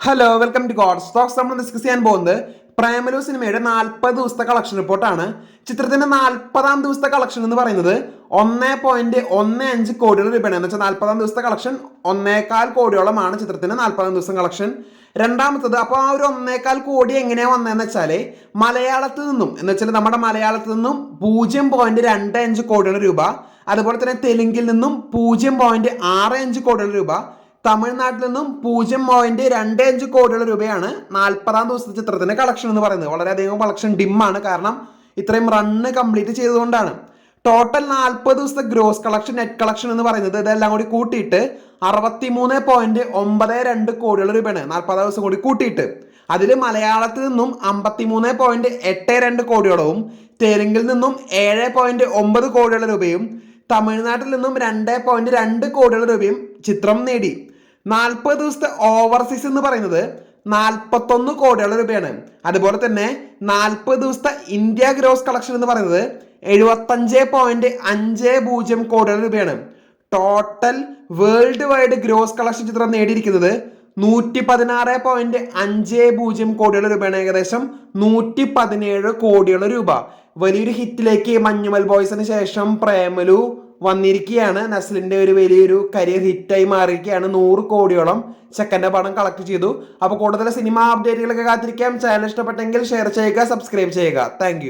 Hello welcome to god stocks. നമ്മൾ discuss ചെയ്യാൻ പോകുന്നത് പ്രേമലു സിനിമയുടെ 40 ദിവസത്തെ കളക്ഷൻ റിപ്പോർട്ടാണ്. ചിത്രത്തിന്റെ 40-ാം ദിവസത്തെ കളക്ഷൻ എന്ന് പറയുന്നത് 1.15 കോടിയോളം രൂപയാണ്. എന്ന് വെച്ചാൽ 40-ാം ദിവസത്തെ കളക്ഷൻ 1.25 കോടിയോളമാണ് ചിത്രത്തിന്റെ 40-ാം ദിവസം കളക്ഷൻ. രണ്ടാമത്തത് അപ്പോൾ ആ ഒരു 1.25 കോടി എങ്ങനെയാ വന്നതെന്ന് വെച്ചാല് മലയാളത്തിൽ നിന്നും എന്ന് വെച്ചാൽ നമ്മുടെ മലയാളത്തിൽ നിന്നും 0.25 കോടിയോളം രൂപ, അതുപോലെ തന്നെ തെലുങ്കിൽ നിന്നും 0.65 കോടിയോളം രൂപ, തമിഴ്നാട്ടിൽ നിന്നും 0.25 കോടിയോളം രൂപയാണ് 40-ാം ദിവസത്തെ ചിത്രത്തിന്റെ കളക്ഷൻ എന്ന് പറയുന്നത്. വളരെയധികം കളക്ഷൻ ഡിമ്മാണ്, കാരണം ഇത്രയും റണ്ണ് കംപ്ലീറ്റ് ചെയ്തുകൊണ്ടാണ്. ടോട്ടൽ 40 ദിവസത്തെ ഗ്രോസ് കളക്ഷൻ, നെറ്റ് കളക്ഷൻ എന്ന് പറയുന്നത് ഇതെല്ലാം കൂടി കൂട്ടിയിട്ട് 63.92 കോടിയോളം രൂപയാണ് 40 ദിവസം കൂടി കൂട്ടിയിട്ട്. അതിൽ മലയാളത്തിൽ നിന്നും 53.82 കോടിയോളവും, തെലുങ്കിൽ നിന്നും 7.9 കോടിയോളം രൂപയും, തമിഴ്നാട്ടിൽ നിന്നും 2.2 കോടിയോളം രൂപയും ചിത്രം നേടി. 40 ദിവസത്തെ ഓവർസീസ് എന്ന് പറയുന്നത് 41 കോടിയോളം രൂപയാണ്. അതുപോലെ തന്നെ 40 ദിവസത്തെ ഇന്ത്യ ഗ്രോസ് കളക്ഷൻ എന്ന് പറയുന്നത് 75.50 കോടിയോളം രൂപയാണ്. Total world wide gross collection ചിത്രം നേടിയിരിക്കുന്നത് 116.50 കോടിയോളം രൂപയാണ്. ഏകദേശം 117 കോടിയോളം രൂപ. വലിയൊരു ഹിറ്റിലേക്ക് മഞ്ഞുമൽ ബോയ്സിന് ശേഷം പ്രേമലു വന്നിരിക്കുകയാണ്. നസ്ലിന്റെ ഒരു വലിയൊരു കരിയർ ഹിറ്റായി മാറിയിരിക്കുകയാണ്. 100 കോടിയോളം സെക്കൻഡ് പണം കളക്ട് ചെയ്തു. അപ്പോൾ കൂടുതൽ സിനിമ അപ്ഡേറ്റുകളൊക്കെ കാത്തിരിക്കാം. ചാനൽ ഇഷ്ടപ്പെട്ടെങ്കിൽ ഷെയർ ചെയ്യുക, സബ്സ്ക്രൈബ് ചെയ്യുക. താങ്ക്